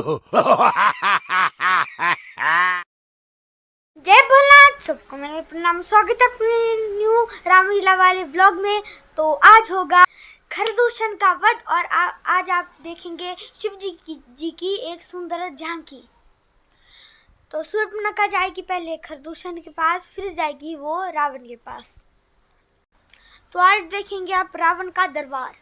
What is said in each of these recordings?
जय भोलेनाथ, सबको मेरा प्रणाम। स्वागत है अपने न्यू रामलीला वाले ब्लॉग में। तो आज होगा खरदूषण का वध और आज आप देखेंगे शिव जी की एक सुंदर झांकी। तो शूर्पणखा जाएगी पहले खरदूषण के पास, फिर जाएगी वो रावण के पास। तो आज देखेंगे आप रावण का दरबार।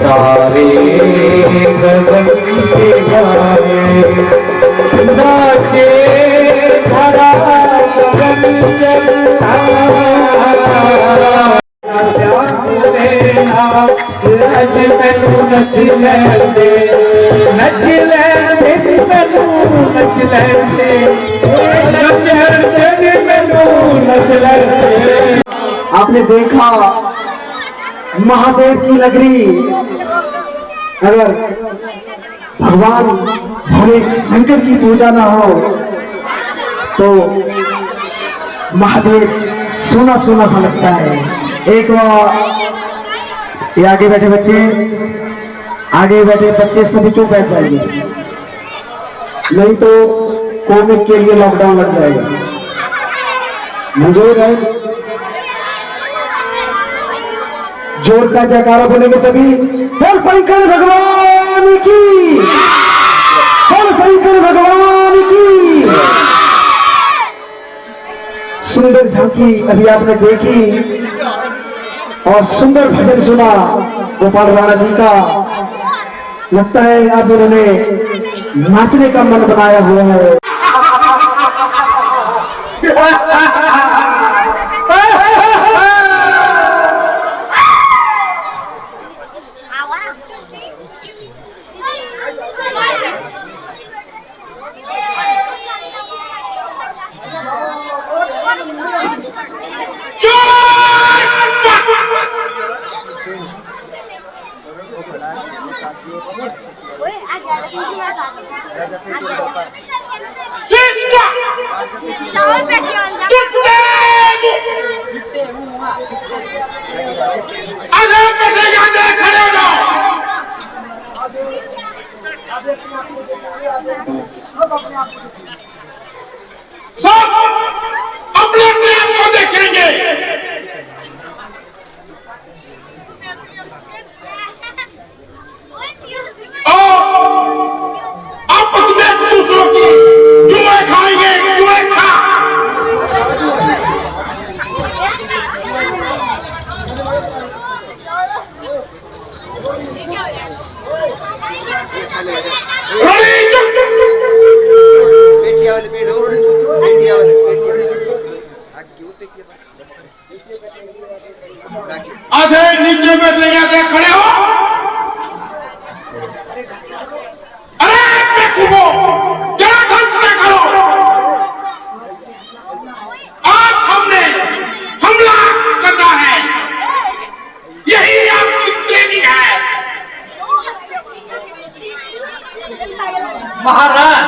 तारे गगन के गाए नाचे धरा गगन चलता नच मैनू नच लैंदे नच लैंदे मैनू नच लैंदे मैनू नच लैंदे। आपने देखा महादेव की नगरी, अगर भगवान भोले शंकर की पूजा ना हो तो महादेव सोना सोना सा लगता है। एक ये आगे बैठे बच्चे सभी चुप बैठ जाएंगे, नहीं तो कोविड के लिए लॉकडाउन लग जाएगा। मंजूर है? जोर का जयकारा बोलेंगे सभी। बोल शंकर भगवान की, बोल शंकर भगवान की। सुंदर झांकी अभी आपने देखी और सुंदर भजन सुना गोपाल राणा जी का। लगता है अब उन्होंने नाचने का मन बनाया हुआ है। सब अपने अपने आप को देखेंगे। आपस में एक दूसरों की जुए खाएंगे, जुए खा। आधे नीचे बैठे आधे खड़े हो। अरे बेवकूफो, जरा ढंग से करो। आज हमने हमला करना है, यही आपकी ट्रेनिंग है। महाराज,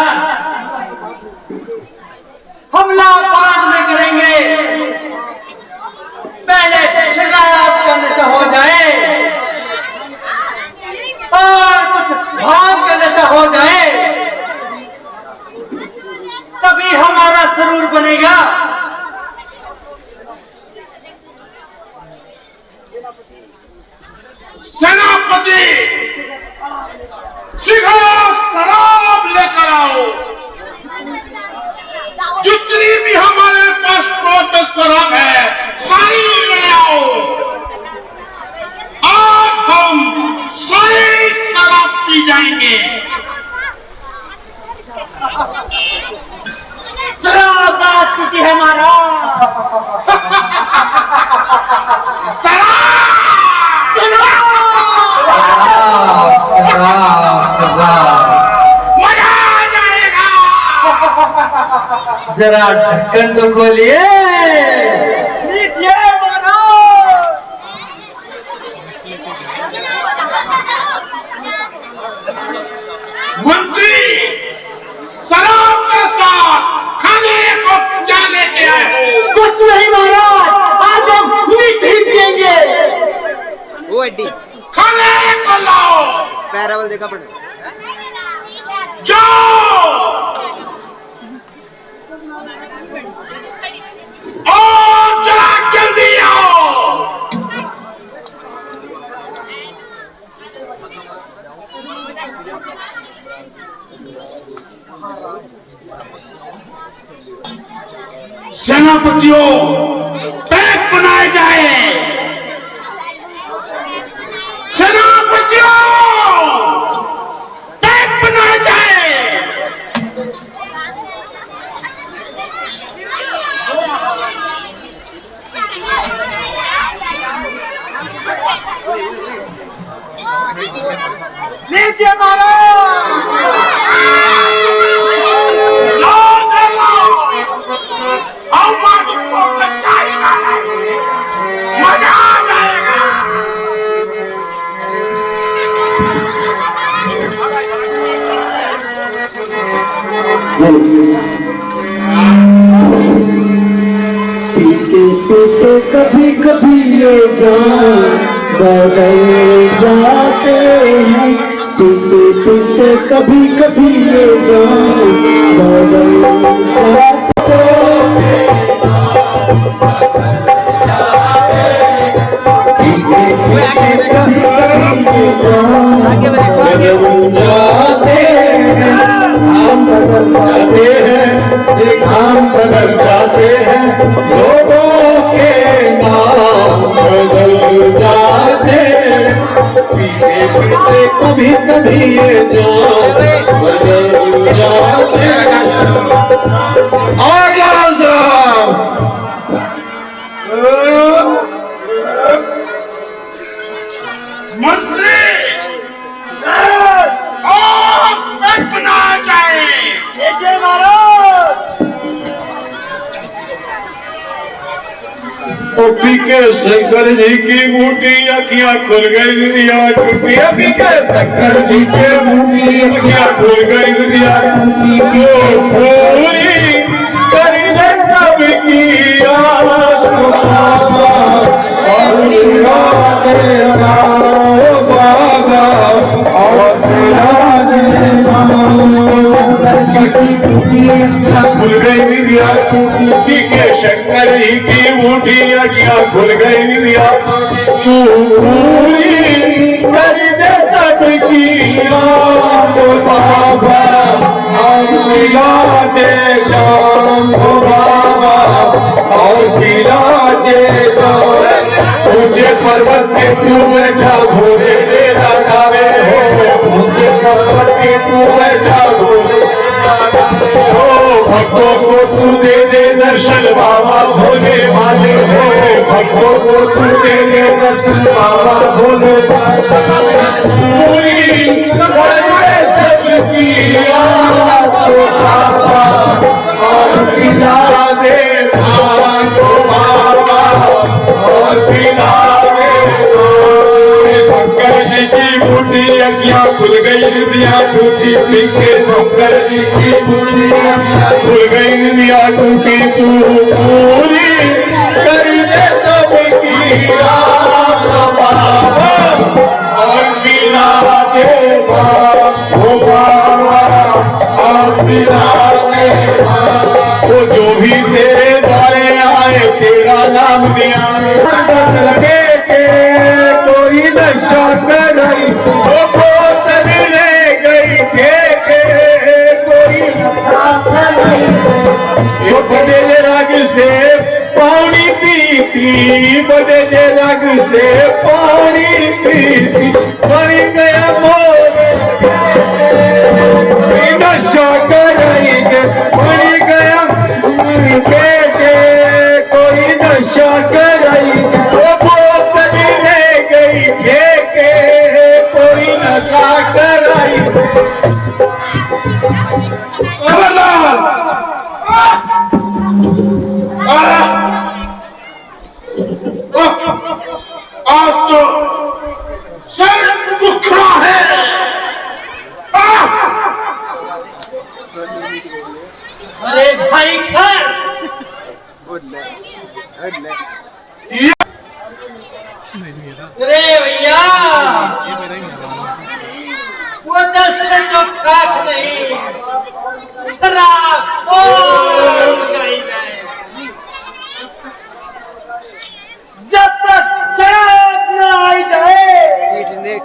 हमला बाद में करेंगे, पहले शराब करने से हो जाए और कुछ भाग करने से हो जाए, तभी हमारा सरूर बनेगा। सेनापति, शीघ्र शराब लेकर आओ। जितनी भी हमारे पास टोटल शराब है सारी ले आओ। आज हम सारी शराब पी जाएंगे। शराब आ चुकी है महाराज। मजा आ जाएगा। जरा ढक्कन तो खोलिए। लीजिए मंत्री शराब के साथ खाने को क्या लेके आए? कुछ नहीं महाराज, आज हम मीठ ही पिएंगे। वो अड्डी खाने को लाओ। पैरावल देखा पड़े। जाओ और जरा जल्दी आओ। सेनापतियों, पैक बनाए जाए। सेनापतियों, पैक बनाए जाए। लीजिए महाराज। मजा आ जाएगा। पीते पीते कभी कभी ये जान बदल जाते हैं। पीते पीते कभी कभी ये जान बदल जाते हैं। पीते पीते कभी कभी ये जान बदल जाते हैं। हम बदल जाते हैं, हम बदल जाते हैं, लोगों के नाम बदल जाते हैं। पीते पीते कभी कभी ये जान बदल जाते हैं। और मंत्री और पैक बनाया जाए। लीजिए महाराज। पी के शंकर जी की बूटी अखियां खुल गई, दुनिया टूटी। पी के शंकर जी के बूटी अखियां खुल गई, दुनिया टूटी। पूरी करी ने सब की आस और तेरा बाबा और खुल गई दिया टूटी के शंकर जी की बूटी अखियां खुल गई दिया पूरी कर दे सबकी आस बाबा और मिला दे जान बाबा और मिला दे जान। मुझे पर्वत पे तू बैठा भोले तेरा गावे हो, मुझे पर्वत पे तू बैठा भोले हो। भक्तों को तू दे दे दर्शन बाबा भोले वाले हो, भक्तों को तू दे दे दर्शन बाबा भोले पूरी सबकी आस बाबा और पिला दे बाबा और पिला दे। शंकर जी की बूटी अखियां खुल गई, दुनिया टूटी। पीछे शंकर जी की बूटी अखियां खुल गई, दुनिया टूटी। तू पूरी कर दे सबकी आस बाबा और पिला दे बाबा और पिला दे। वो जो भी तेरे द्वारे आए तेरा नाम दिया लगे के कोई नशा कर रही वो बोतल ले गई के कोई बड़े रंग से पानी पीती, बड़े रंग से पानी पीती। मर गया मोर नशा कर रही मर गया बेटे कोई नशा कर रही वो बोतल ले गई के कोई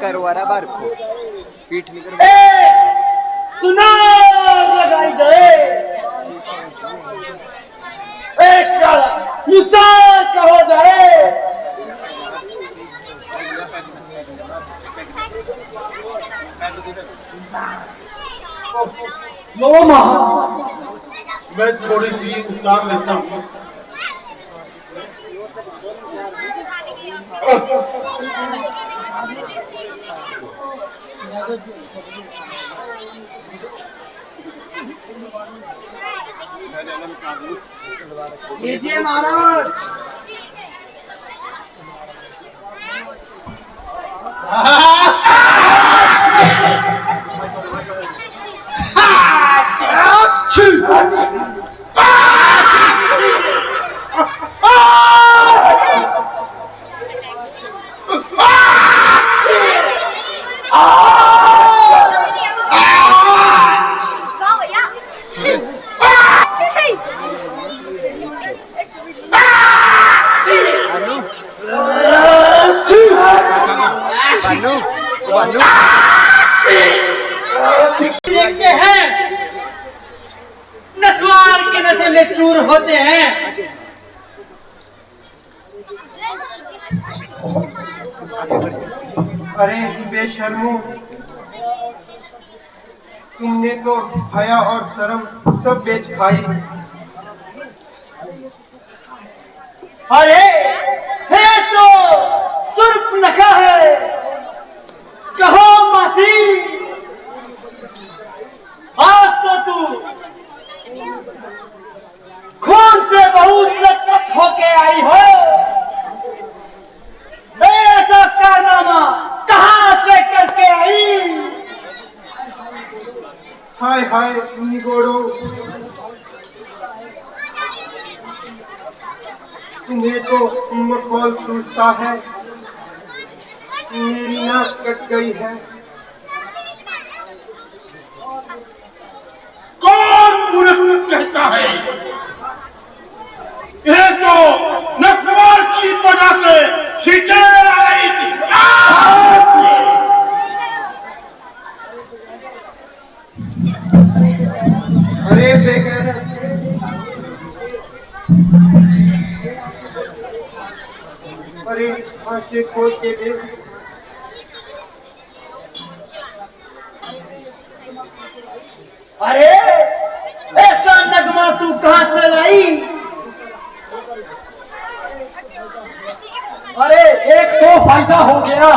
करवारा बार को पीठ नहीं कर सुना लगाई जाए हो जाए लो माँ मैं थोड़ी सी उतार लेता हूँ। लीजिए महाराज। देखते हैं नस्वार के नशे में चूर होते हैं। अरे बेशर्मो, तुमने तो हया और शर्म सब बेच खाई। अरे है तो सुर्पनखा है, कहो मासी आज तो तू खून से बहुत लटपट होके आई हो। ऐसा कारनामा कहाँ से करके आई? हाय हाय निगोड़ो, तुम्हें तो मखौल सूझता है, मेरी नाक कट गई है। कौन मूर्ख कहता है? यह तो नस्वार की वजह से छींटे आ रही थी। अरे बेगैर, अरे आंखें खोल के देख। अरे ऐसा नगमा तू कहाँ से लाई? अरे एक तो फायदा हो गया,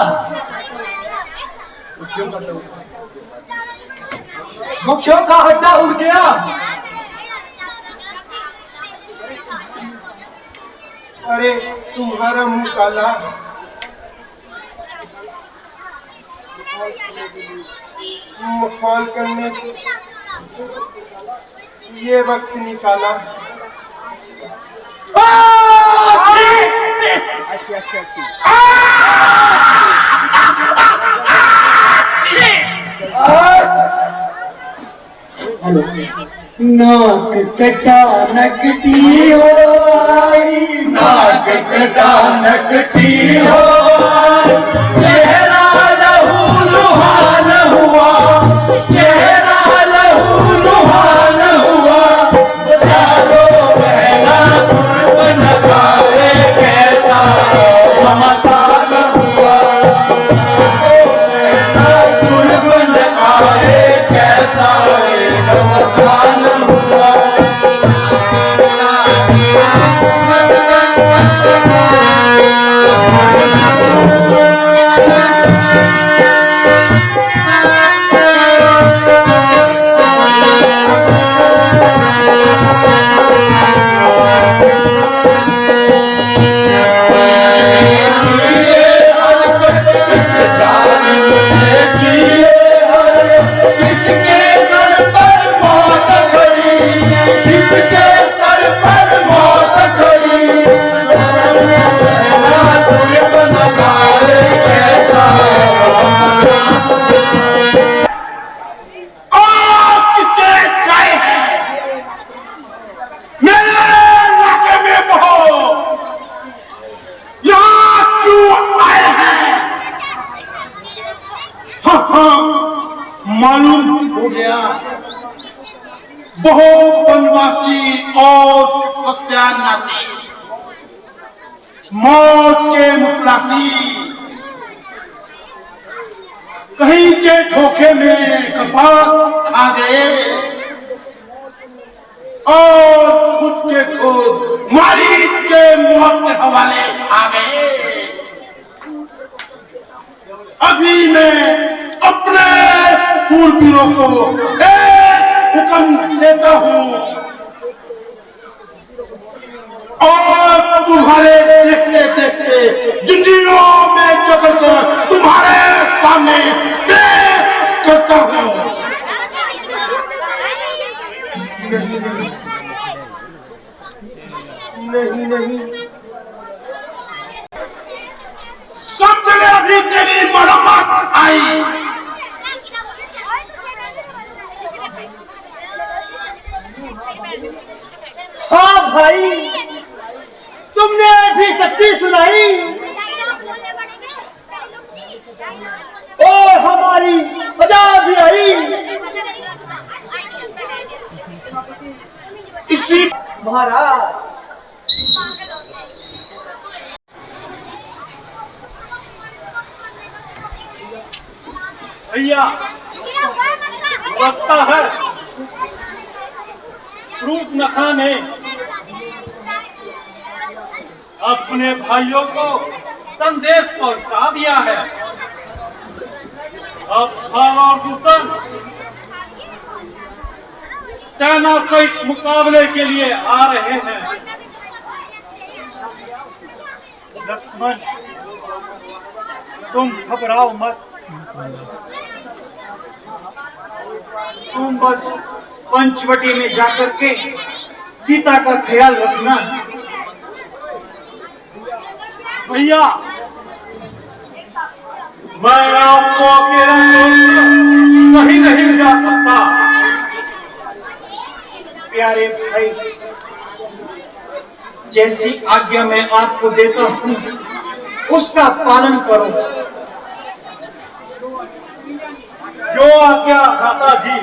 मुखियों का हड्डा उड़ गया। अरे तुम्हारा मुंह काला, मखौल करने ये वक्त निकाला। अच्छी अच्छी अच्छी नाक कटा नकटी हो आई, नाक कटा नकटी हो आई, चेहरा लहू लुहान हुआ, चेहरा लहू लुहान हुआ, जानो बहना सुर्ख नगारे कैसा ममतान हुआ, बहना सुर्ख नगारे कैसा ममतान हुआ। मालूम हो गया बहु वनवासी और सत्यानाशी मौत के मुतलासी कहीं के धोखे में कपात खा गए और खुद के खुद मारी के मौत के हवाले आ गए। अभी मैं अपने सूरवीरों को एक हुक्म देता हूं और तुम्हारे देखते देखते जंजीरों में जकड़कर तुम्हारे सामने पेश करता हूं। नहीं नहीं समझ ले, अभी तेरी मरम्मत आई। हाँ भाई, तुमने अभी सच्ची सुनाई और हमारी मजा भी आई। इसी महाराज भैया लगता है फ्रूट नखा ने अपने भाइयों को संदेश पहुंचा दिया है। अब खान और दूसर सेना सहित मुकाबले के लिए आ रहे हैं। लक्ष्मण, तुम घबराओ मत। तुम बस पंचवटी में जाकर के सीता का ख्याल रखना। भैया मैं आपको अकेला कहीं नहीं जा सकता। प्यारे भाई, जैसी आज्ञा मैं आपको देता हूँ उसका पालन करो। जो आज्ञा दाता जी।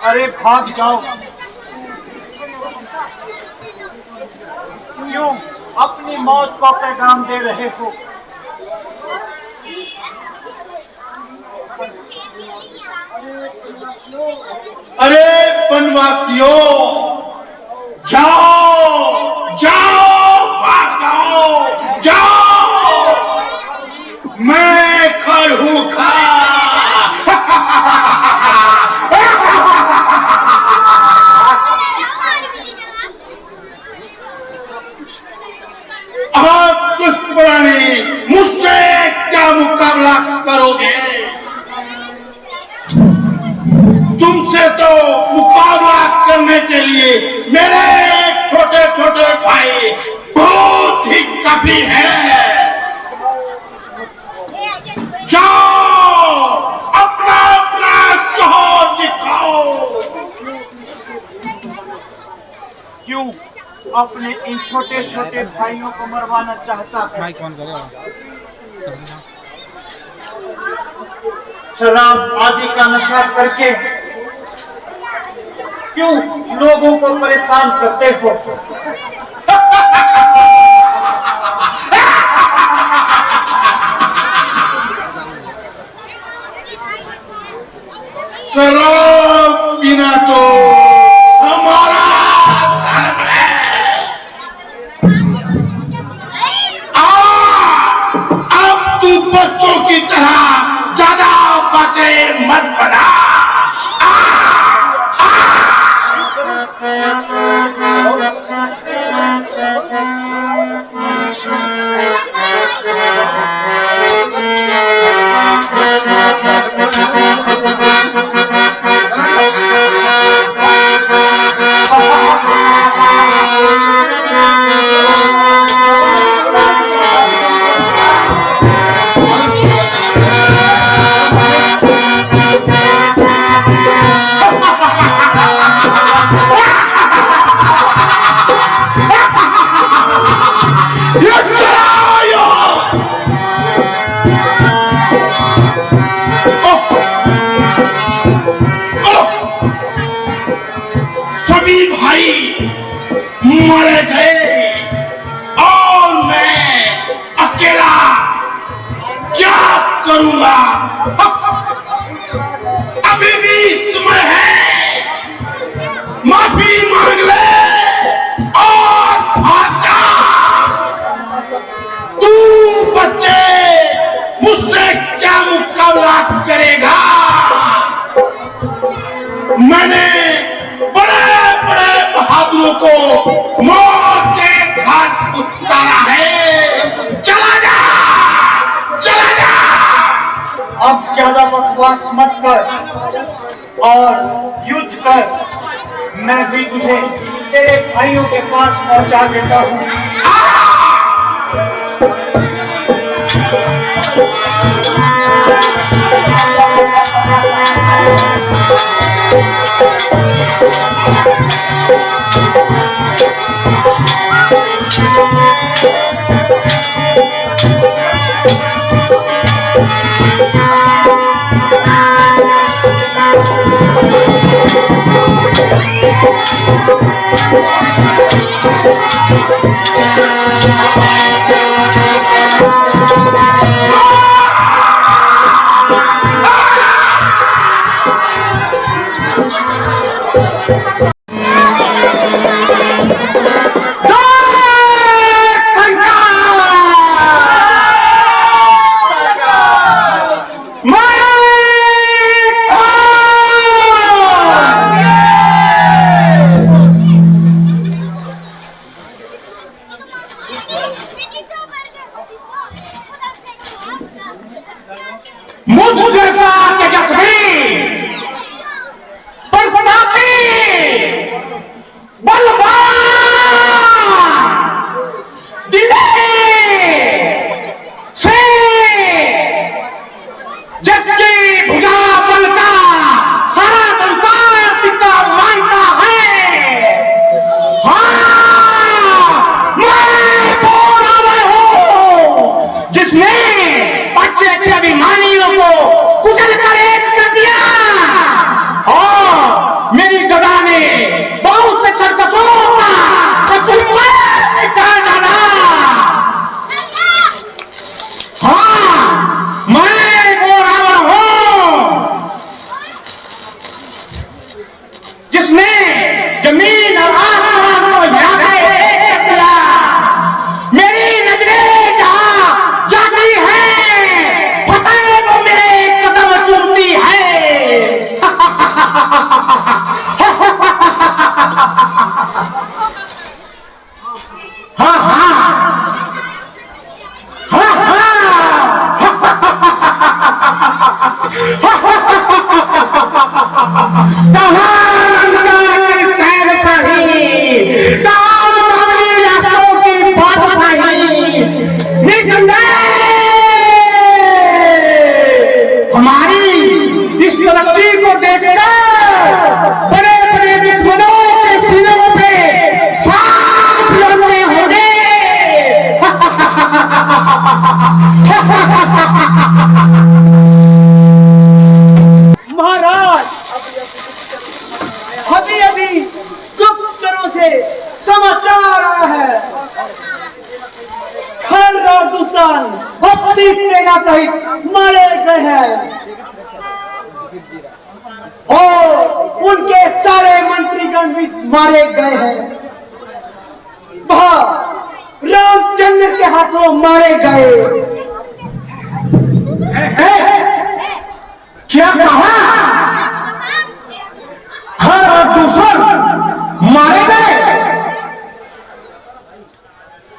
अरे भाग जाओ, क्यों अपनी मौत को पैगाम दे रहे हो? अरे वनवासियों, जाओ जाओ, भाग जाओ जाओ, मैं खड़ हूं खड़ा। आप दुष्प्राणी मुझसे क्या मुकाबला करोगे? तुमसे तो मुकाबला करने के लिए मेरे छोटे छोटे भाई बहुत ही काफी हैं। जाओ अपना अपना जोर दिखाओ। क्यों अपने इन छोटे छोटे भाइयों को मरवाना चाहता है? शराब आदि का नशा करके क्यों लोगों को परेशान करते हो? शराब पीना तो हमारा धर्म है। अब तू बच्चों की तरह ज्यादा बातें मत बना। भाई मर गए और मैं अकेला क्या करूंगा? अभी भी समय है, माफी मांग ले और भाग जा। तू बच्चे मुझसे क्या मुकाबला करेगा? मैंने बड़े बड़े बहादुरों को मौत के घाट उतारा है। चला जा, चला जा। अब ज्यादा बकवास मत कर और युद्ध कर। मैं भी तुझे तेरे भाइयों के पास पहुंचा देता हूँ। मुझ जैसा तेजस्वी, प्रतापी, बलवान, दिलेर से जिसकी भुजा बल का सारा संसार सिक्का मानता है। हाँ, मैं वो रावण हूँ जिसने अच्छे अभिमानियों को कुचल कर एक कर दिया और मेरी गदा ने बहुत से सर्कसों का चुम्मा निकाल डाला। हाँ, मैं वो रावण हूँ जिसने जमीन और आसमान को यहाँ पे एक कर दिया। मेरी नजरें जहाँ जाती है, फतेह को मेरे कदम चूमती है। हाँ हाँ हमारी इस तरक्की को देखकर बड़े बड़े दुश्मनों के सीनों पे सांप लड़ने होंगे। महाराज, अभी अभी गुप्तचरों से समाचार आया है। खर और दुश्मन अपनी सेना सहित मारे गए हैं और उनके सारे मंत्रीगण भी मारे गए हैं। वह रामचंद्र के हाथों मारे गए। क्या कहा? खर और दुश्मन मारे गए।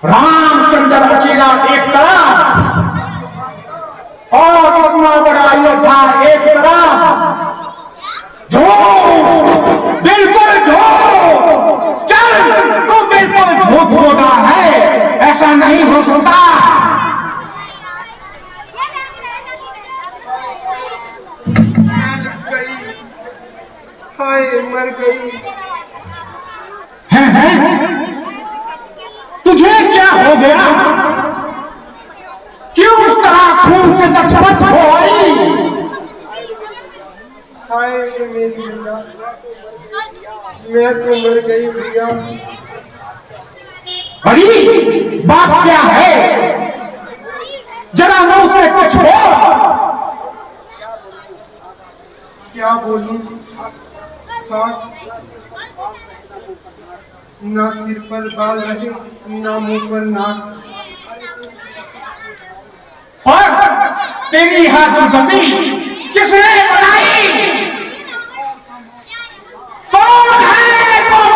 रामचंद्र बचेगा एक तरफ और इतना बड़ा योद्धा एक तरफ। झूठ, बिल्कुल झूठ। चल, तू बिल्कुल झूठ बोला है, ऐसा नहीं हो सकता। हाय, मर गई। तुझे क्या हो गया? क्यों इस तरह खून से लथपथ हो आई? हाय मेरी मैया। मैं तो मर गई भैया। बड़ी बात क्या है, जरा मुंह से कुछ बोल। क्या बोलूं, ना सिर पर बाल रहे, ना मुंह पर नाक। और तेरी हाथ गति किसने बनाई? कौन है कौन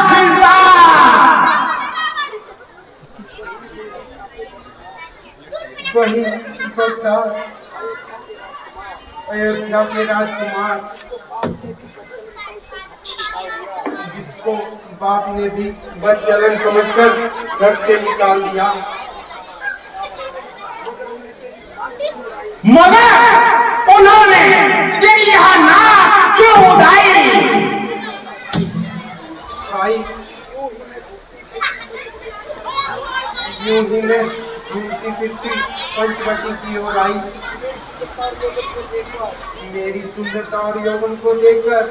खिलता? वही बता, अयोध्या के राजकुमार, जिसको बाप ने भी बदचलन समझकर घर से निकाल दिया। मगर उन्होंने तेरी यहाँ नाक क्यों उड़ाई? भाई, यूं ही मैं घूमती फिरती पंचवटी की ओर आई। मेरी सुंदरता और यौवन को देखकर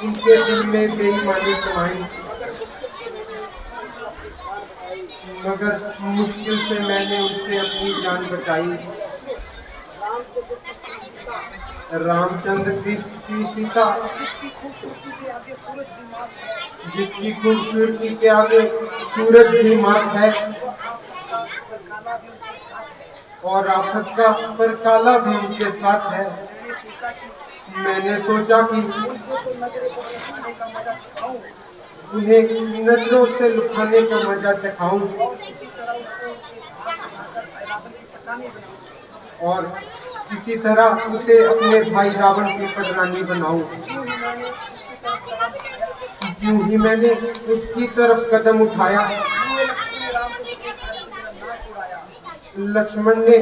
उनके दिल में बेईमानी समाई, मगर मुश्किल से मैंने उनसे अपनी जान बचाई। रामचंद्र कृष्ण की सीता, जिसकी खूबसूरती के आगे सूरज भी मात है, और आफत का पर काला भी उनके साथ है। मैंने सोचा कि उन्हें नजरों से लुभाने का मजा चखाऊं और किसी तरह उसे अपने भाई रावण की पटरानी बनाऊं। यूं ही मैंने उसकी तरफ कदम उठाया। लक्ष्मण ने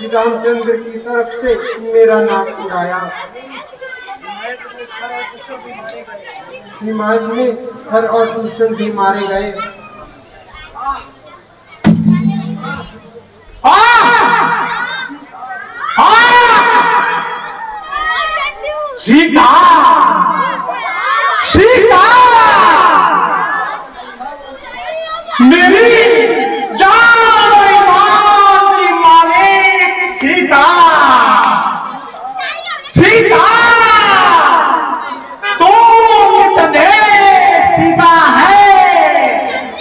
रामचंद्र की तरफ से मेरा नाक उड़ाया। हिमायत में हर और दूषण भी मारे गए। सीता, सीता, मेरी जान और ईमान की मालिक सीता, सीता, तू निसंदेह सीता है,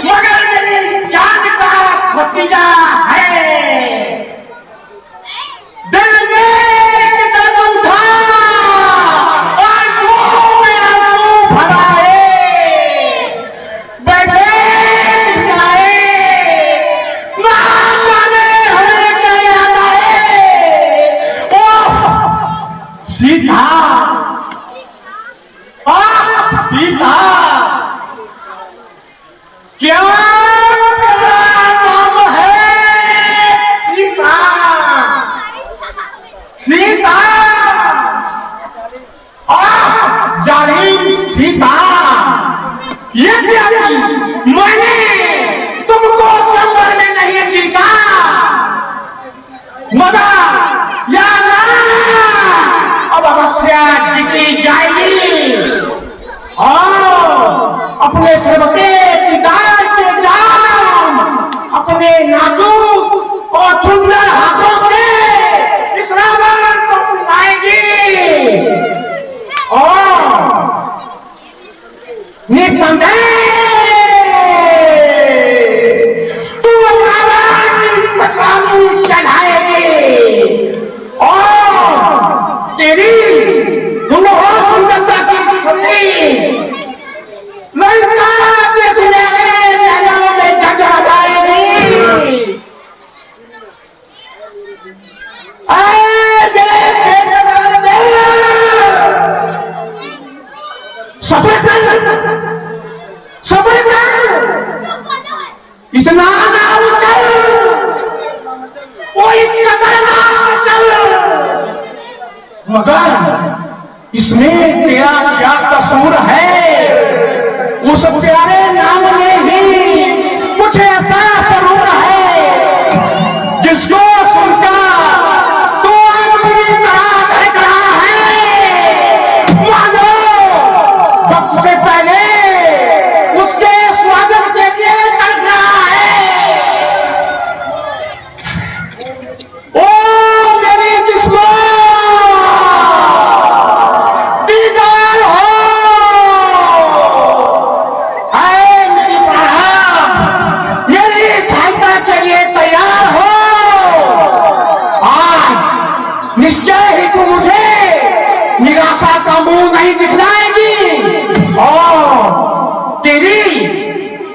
मगर मेरी जान का भतीजा है। दिल में दर्द उठा और मुंह में आंसू भराए, बैठे जाए, ना जाने हमें क्या याद आए। ओह सीता, सीता, क्या तेरा नाम है? सीता, सीता, जालिम सीता, ये क्या मैंने तुमको संवर में नहीं जीता, मगर या अब अवश्य जीती जाएगी। अपने सिर के दीदार से जाम, अपने नाजुक और सुंदर हाथों से इस रावण को पिलाएगी और निसंदेह तू रावण की पछाड़ी चढ़ाएगी और तेरी सुनहरा सुंदरता की छवि लंका के सुनहरे महलों में जगमगाएगी। सबर कर, सबर कर, इतना ना उछल, कोई चिरकर ना चल, मगर इसमें तेरा क्या कसूर है? उस प्यारे नाम में ही कुछ ऐसा जरूर है जिसको सुनकर तो अपनी तरह धड़क रहा है, मानो सबसे पहले उसके स्वागत के लिए करना है। ओ मेरी किस्मत दीदार हो, है मेरी प्राण, मेरी सहायता के लिए तैयार हो। आज निश्चय ही तू मुझे निराशा का मुंह नहीं दिखलाएगी और तेरी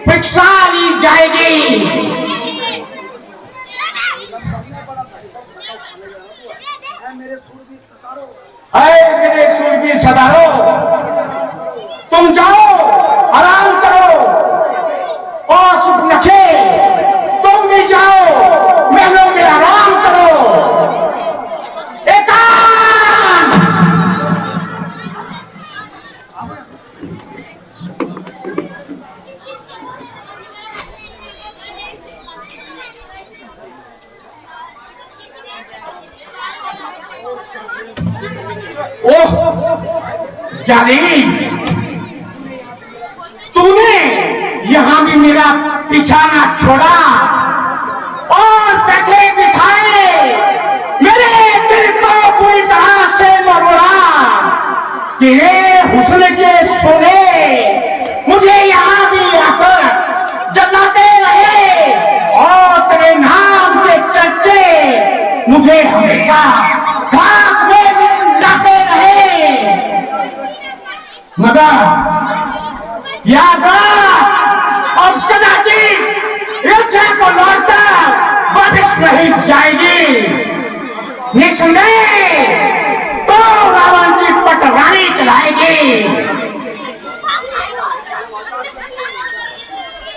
परीक्षा ली जाएगी। अरे मेरे सूरबीर सदारो, तुम जाओ आराम करो और सुख रखे, तुम भी जाओ महलों में आराम करो। एकांत ओह जालिम, तूने यहां भी मेरा पीछा ना छोड़ा और बैठे बिठाए मेरे दिल को पूरी तरह से मरोड़ा। तेरे हुस्न के सोने मुझे यहाँ भी आकर जलाते रहे और तेरे नाम के चर्चे मुझे हमेशा घाट में लाते रहे। मगर याद अब कदाचित युद्ध को लौटकर वापस नहीं जाएगी। निसंदेह तो रावण जी पटवारी चलाएगी।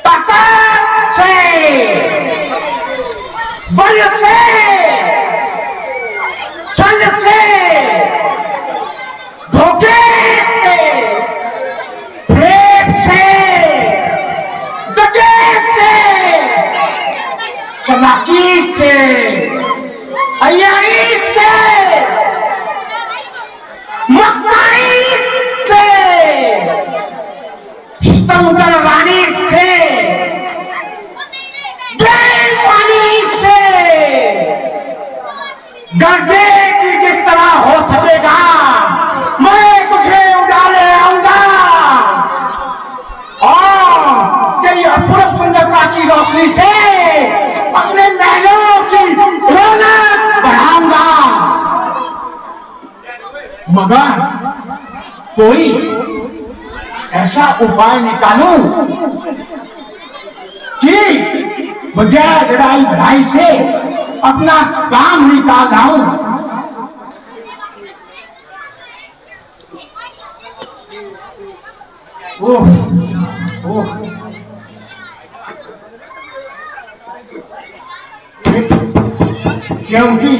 ताकत से, बल से, छल से, धोखे से, प्रेम से, दगे से, चालाकी से, अय्यारी से, मक्कारी से, सितमगर रानी से, बेईमानी से, गर्जे की जिस तरह हो सकेगा मैं तुझे उड़ा ले आऊंगा और तेरी अपूर्व सुंदरता की रोशनी से अपने महलों की रौनक बढ़ाऊंगा। मगर कोई ऐसा उपाय निकालूं कि बगैर लड़ाई भड़ाई से अपना काम निकाल लाऊं। ओह ओह, क्योंकि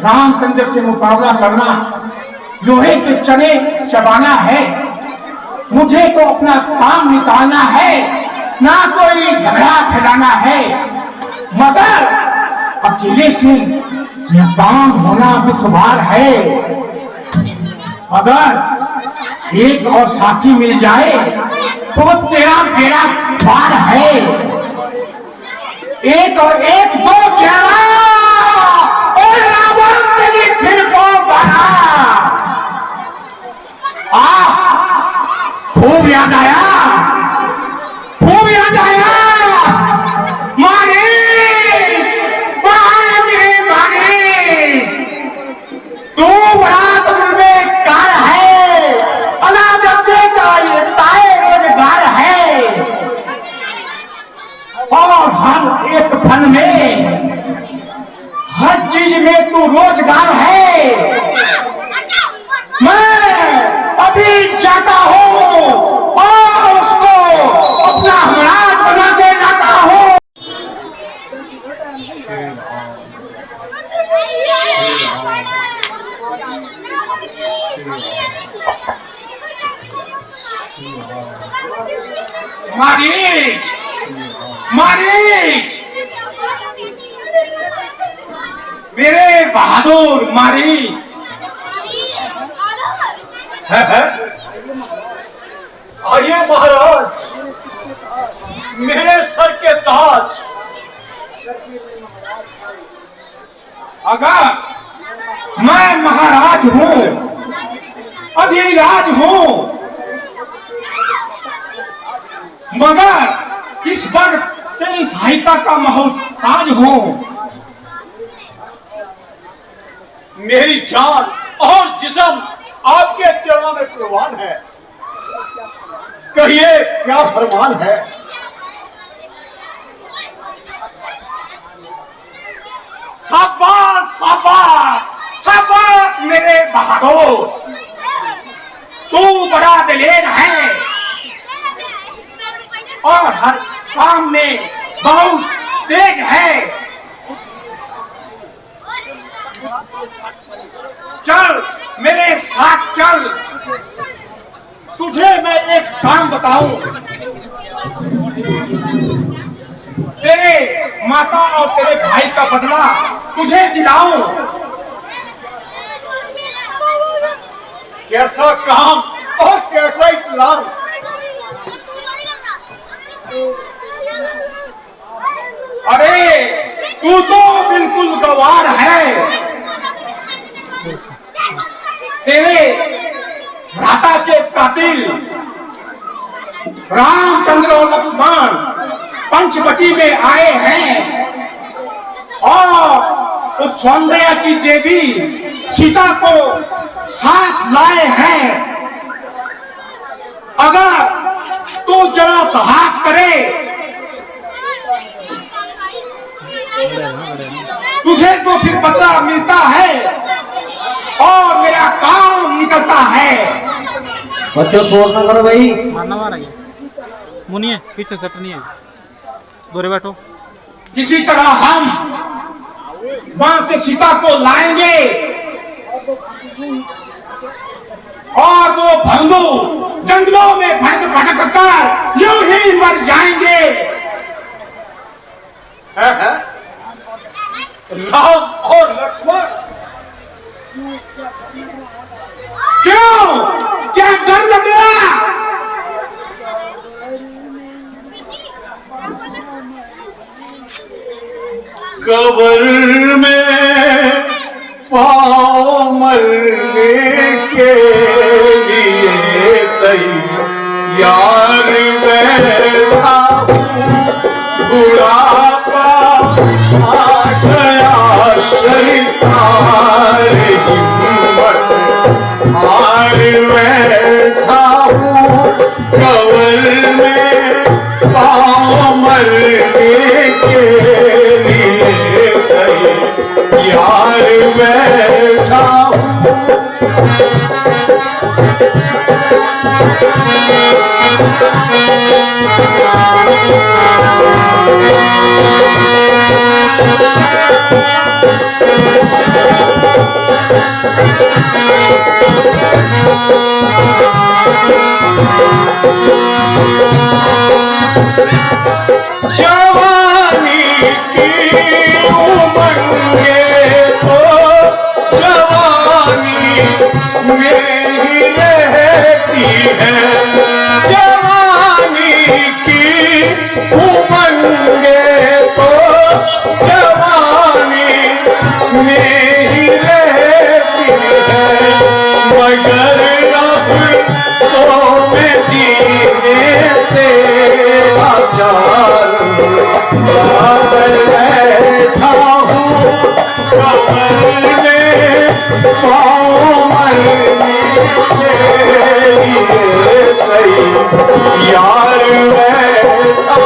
रामचंद्र से मुकाबला करना लोहे के चने चबाना है। मुझे तो अपना काम निकालना है, ना कोई झगड़ा फैलाना है। मगर अकेले से यह काम होना दुश्वार है। अगर एक और साथी मिल जाए तो तेरा बेड़ा पार है। एक और एक दो 11 और रावण तेरी फिर को बढ़ा। खूब याद आया, खूब याद आया। मानिश, मानिश, तू बड़ा तजुर्बेकार है, अनादे का ये ताए रोजगार है और हर एक फन में, हर चीज में तू रोजगार है। मैं अभी जाता हूँ और उसको अपना हमराज बना के लाता हूँ। मारीच, मारीच, मेरे बहादुर मारीच। आइए महाराज, मेरे सर के ताज। अगर मैं महाराज हूँ, अधिराज हूँ, मगर इस वक्त तेरी सहायता का मोहताज हूँ। मेरी जान और जिस्म आपके चरणों में कुर्बान है। कहिए क्या फरमान है? शाबाश शाबाश शाबाश मेरे बहादुर, तू बड़ा दिलेर है और हर काम में बहुत तेज है। चल मेरे साथ चल, तुझे मैं एक काम बताऊं। तेरे माता और तेरे भाई का बदला तुझे दिलाऊं। कैसा काम और कैसा इकरार? अरे तू तो बिल्कुल गवार है। तेरे भ्राता के कातिल रामचंद्र और लक्ष्मण पंचवटी में आए हैं और उस सौंदर्य की देवी सीता को साथ लाए हैं। अगर तू जरा साहस करे, तुझे तो फिर बदला मिलता है और मेरा काम निकलता है। बच्चों फोर्स ना करो भाई। मारना मारा गया मुनिए, पीछे सट नहीं है, दूरे बैठो। किसी तरह हम वहां से सीता को लाएंगे और वो भंगू जंगलों में भटक भटक कर यूं ही मर जाएंगे। राम और लक्ष्मण क्यों, क्या डर लग रहा? कबर में पाँव मरने के लिए तैयार बैठा बुढ़ापा आ गया, शैतान हिम्मत हार बैठा हूँ। कबर में पाँव मरने के लिए तैयार बैठा जवानी की उमंगे तो जवानी में ही रहती है। जवानी की उमंगे तो जवानी में ही रहती है। मगर अब तो मैं जीने से आचार बैठा हूँ। कबर में पाँव मरने के लिए तैयार बैठा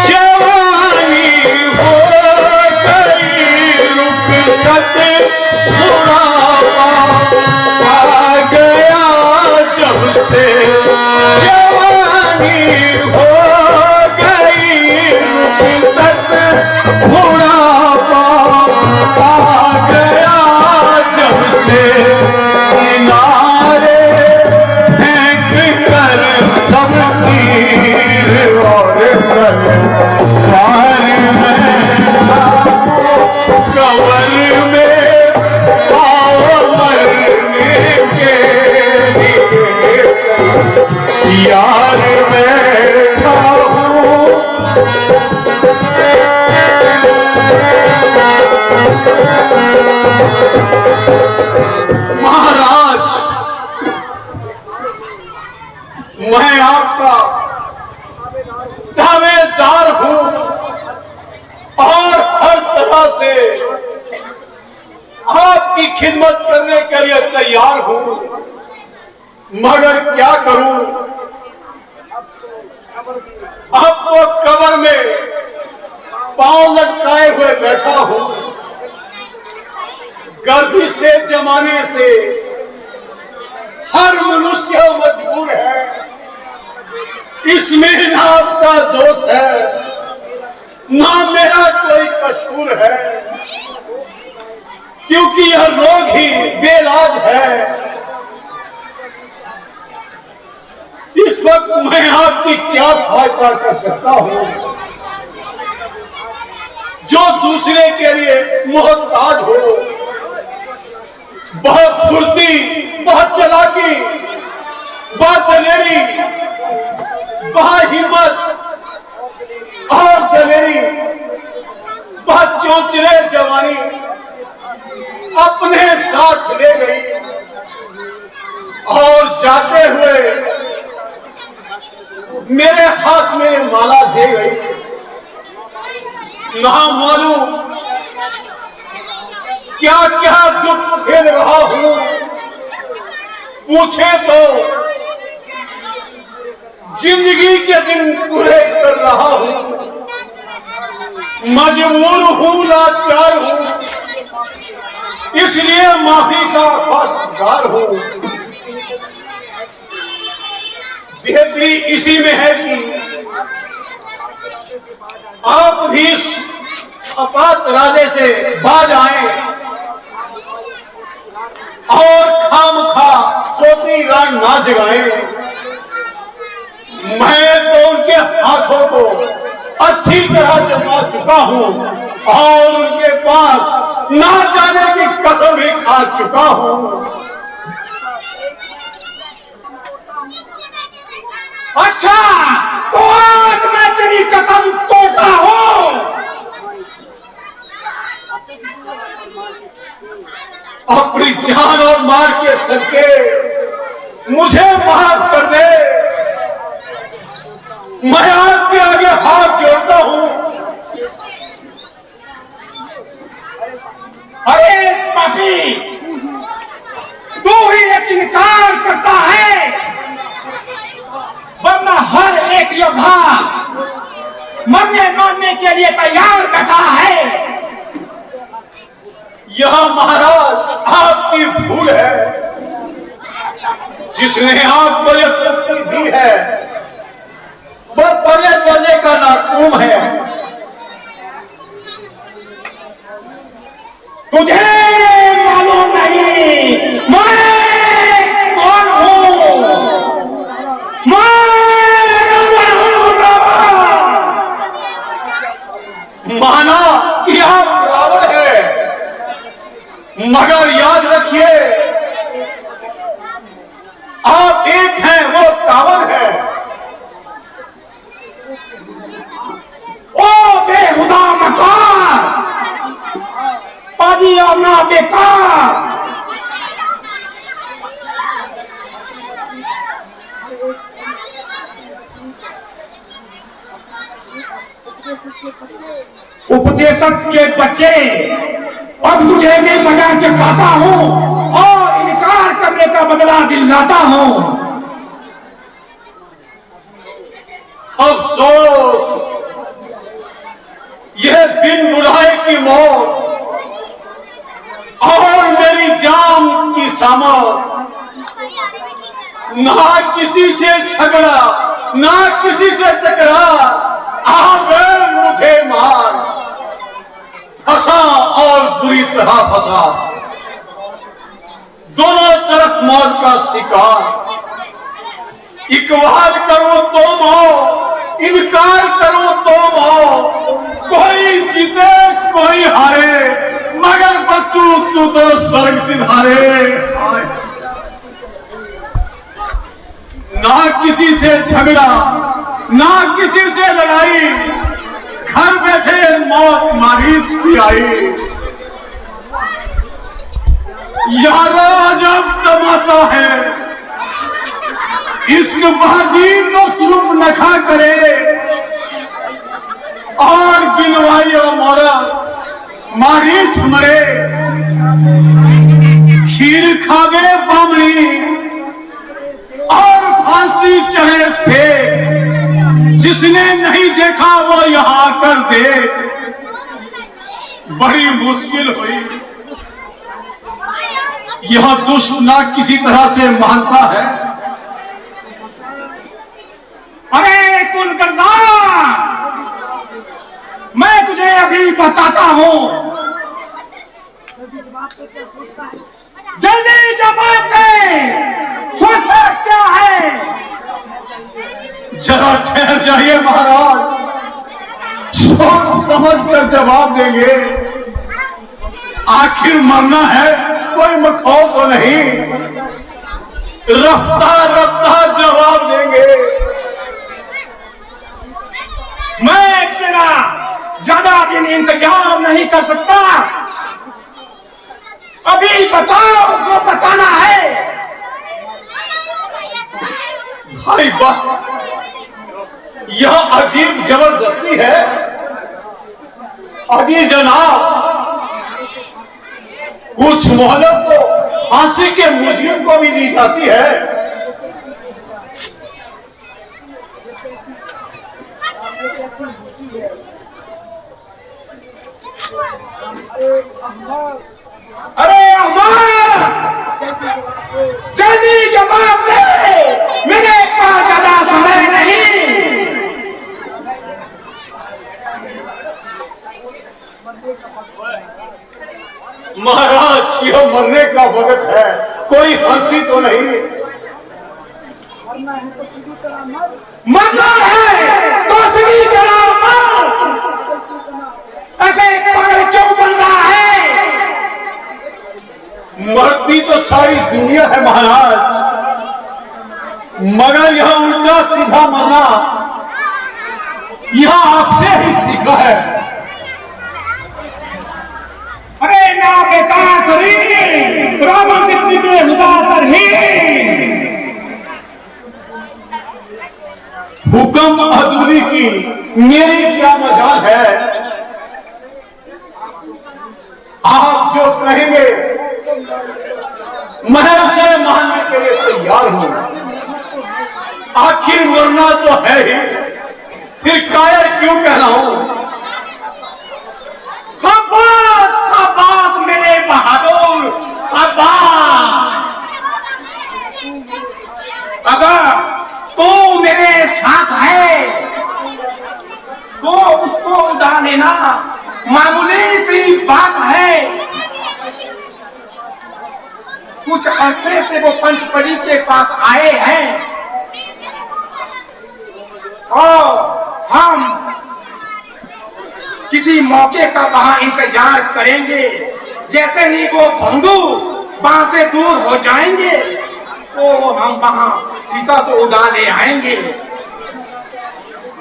जवानी हो गई रुखसत, बुढ़ापा आ गया जब से। जवानी हो गई रुखसत, बुढ़ापा भंवर में आओ मरने के लिए यार बैठा हूँ। महाराज, मैं आपका दावेदार हूं और हर तरह से आपकी खिदमत करने के लिए तैयार हूं, मगर क्या करूं, अब तो कब्र में पांव लटकाए हुए बैठा हूं। गर्दी से जमाने से हर मनुष्य मजबूर है, इसमें ना आपका दोष है ना मेरा कोई कसूर है, क्योंकि यह रोग ही बेइलाज है। इस वक्त मैं आपकी क्या सहायता कर सकता हूं, जो दूसरे के लिए मोहताज हो। बहुत फुर्ती, बहुत चालाकी, बहुत दलेरी, बहुत हिम्मत और दलेरी, बहुत चौंचले जवानी अपने साथ ले गई और जाते हुए मेरे हाथ में माला दे गई। ना मालूम क्या क्या दुख झेल रहा हूं, पूछे तो जिंदगी के दिन पूरे कर रहा हूं। मजबूर हूं, लाचार हूं, इसलिए माफी का खासदार हूं। बेहतरी इसी में है कि आप भी अपात राजे से बाज आए और खामखा सोती रात ना जगाए। मैं तो उनके हाथों को अच्छी तरह जमा चुका हूं और उनके पास ना जाने की कसम भी खा चुका हूं। अच्छा, तो आज मैं तेरी कसम तोड़ता हूं। अपनी जान और मार के सदके मुझे माफ कर दे। मैं आपके आगे हाथ जोड़ता हूं। अरे पापी, तू ही एक इनकार करता है, वरना हर एक योद्धा मरने मारने के लिए तैयार बैठा है। यह महाराज आपकी भूल है। जिसने आपको यह शक्ति दी है वह पले चलने का नाकाम है। तुझे मालूम नहीं मैं कौन हूं? माना कि आप रावण है, मगर याद रखिए आप एक हैं, वो कावन है। ओ बेहुदा मकार, पाजी आना बेकार। उपदेशक के बच्चे, अब तुझे मैं मजा चखाता हूँ और इनकार करने का बदला दिलाता हूँ। अफसोस, यह बिन बुलाए की मौत और मेरी जान की सामत, ना किसी से झगड़ा ना किसी से टकरा, आगे मुझे मार, फंसा और बुरी तरह फंसा, दोनों तरफ मौत का शिकार। इकबाल करो तो मौत, इनकार करो तो मौत, कोई जीते कोई हारे, मगर बच्चू तू तो स्वर्ग सिधारे। ना किसी से झगड़ा, ना किसी से लड़ाई, घर बैठे मौत मारीच की आई। यारा जब तमाशा है, इश्क बाजी को सुरूप नखा करे, और गिनवाई मोरा मारीच मरे। खीर खावे बामणी और फांसी चढ़े से, जिसने नहीं देखा वो यहाँ कर दे। बड़ी मुश्किल हुई, यह दुष्ट ना किसी तरह से मानता है। अरे कुलकर्ता, मैं तुझे अभी बताता हूँ। जल्दी जवाब दे, सोचता क्या है? जरा ठहर जाइए महाराज, सोच समझ कर जवाब देंगे। आखिर मरना है, कोई मखौफ तो नहीं। रफ्ता रफ्ता जवाब देंगे। मैं तेरा ज्यादा दिन इंतजार नहीं कर सकता। अभी बताओ जो बताना है। भाई वाह, यह अजीब जबरदस्ती है। अजी जनाब, कुछ मोहलत तो फांसी के मुजरिम को भी दी जाती है। अरे अहमद, जल्दी जवाब दे, मेरे पास ज्यादा समय नहीं। महाराज, यह मरने का वक्त है, कोई हंसी तो नहीं। मरना है तो सही तरह मर। ऐसे पागल क्यों बन रहा है? मरती तो सारी दुनिया है महाराज, मगर यह उल्टा सीधा मरना यह आपसे ही सीखा है। अरे ना बेकार शरीर, रावण जितनी बेहुदा तरहीन। हुक्म अधूरी की मेरी क्या मजाल है। आप जो कहेंगे मैं उसे मानने के लिए तैयार हूं। आखिर मरना तो है ही, फिर कायर क्यों कह रहा हूं। शाबाश शाबाश मेरे बहादुर, शाबाश। अगर तू मेरे साथ है तो उसको उड़ा लेना मामूली सी बात है। कुछ अरसे से वो पंचपरी के पास आए हैं और हम किसी मौके का वहां इंतजार करेंगे। जैसे ही वो भंगू वहां से दूर हो जाएंगे तो हम वहां सीता को उड़ा ले आएंगे।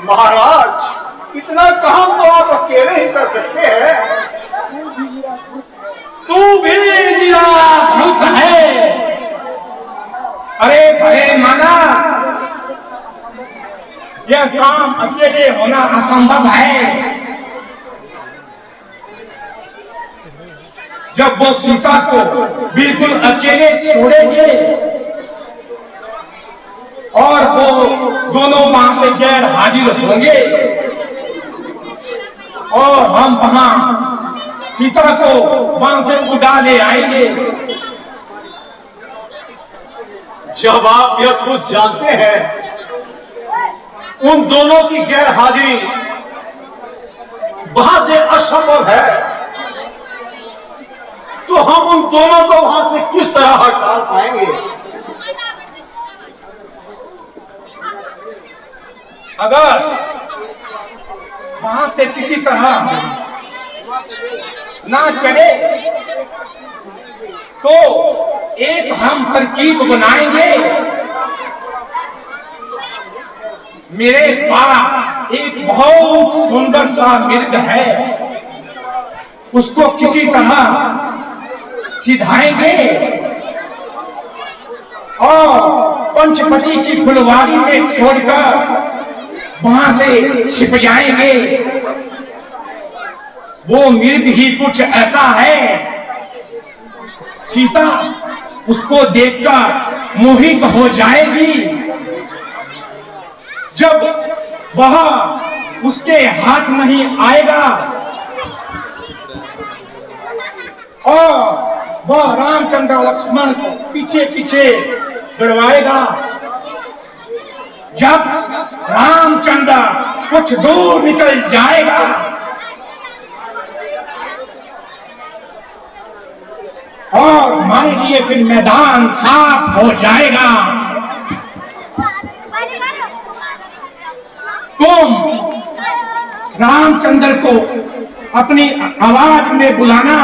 महाराज, इतना काम तो आप अकेले ही कर सकते हैं। तू भी निराभूत है। अरे भले मानस, यह काम अकेले होना असंभव है। जब वो सीता को बिल्कुल अकेले छोड़ेंगे और वो दोनों वहां से गैर हाजिर होंगे और हम वहां सीता को वहां से उड़ा ले आएंगे। जब आप यह खुद जानते हैं उन दोनों की गैर हाजिरी वहां से असंभव है, तो हम उन दोनों को वहां से किस तरह हटा पाएंगे। अगर वहां से किसी तरह ना चले तो एक हम तरकीब बनाएंगे। मेरे पास एक बहुत सुंदर सा मिर्ग है, उसको किसी तरह सिधाएंगे और पंचपटी की फुलवारी में छोड़कर वहां से छिप जाएंगे। वो मिर्ग ही कुछ ऐसा है, सीता उसको देखकर मोहित हो जाएगी। जब वह उसके हाथ नहीं आएगा और वह रामचंद्र लक्ष्मण को पीछे पीछे दौड़ाएगा। जब रामचंद्र कुछ दूर निकल जाएगा और हमारे लिए फिर मैदान साफ हो जाएगा। तुम रामचंद्र को अपनी आवाज में बुलाना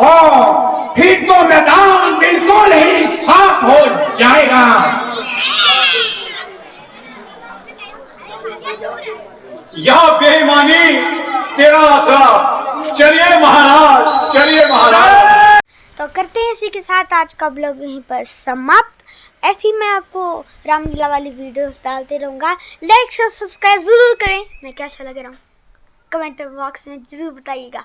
और फिर तो मैदान बिल्कुल ही साफ हो जाएगा। यह बेईमानी तेरा असर। चलिए महाराज, चलिए महाराज। तो करते हैं इसी के साथ आज का ब्लॉग यहीं पर समाप्त। ऐसी मैं आपको रामलीला वाली वीडियोस डालते रहूँगा। लाइक शेयर सब्सक्राइब ज़रूर करें। मैं कैसा लग रहा हूँ कमेंट बॉक्स में ज़रूर बताइएगा।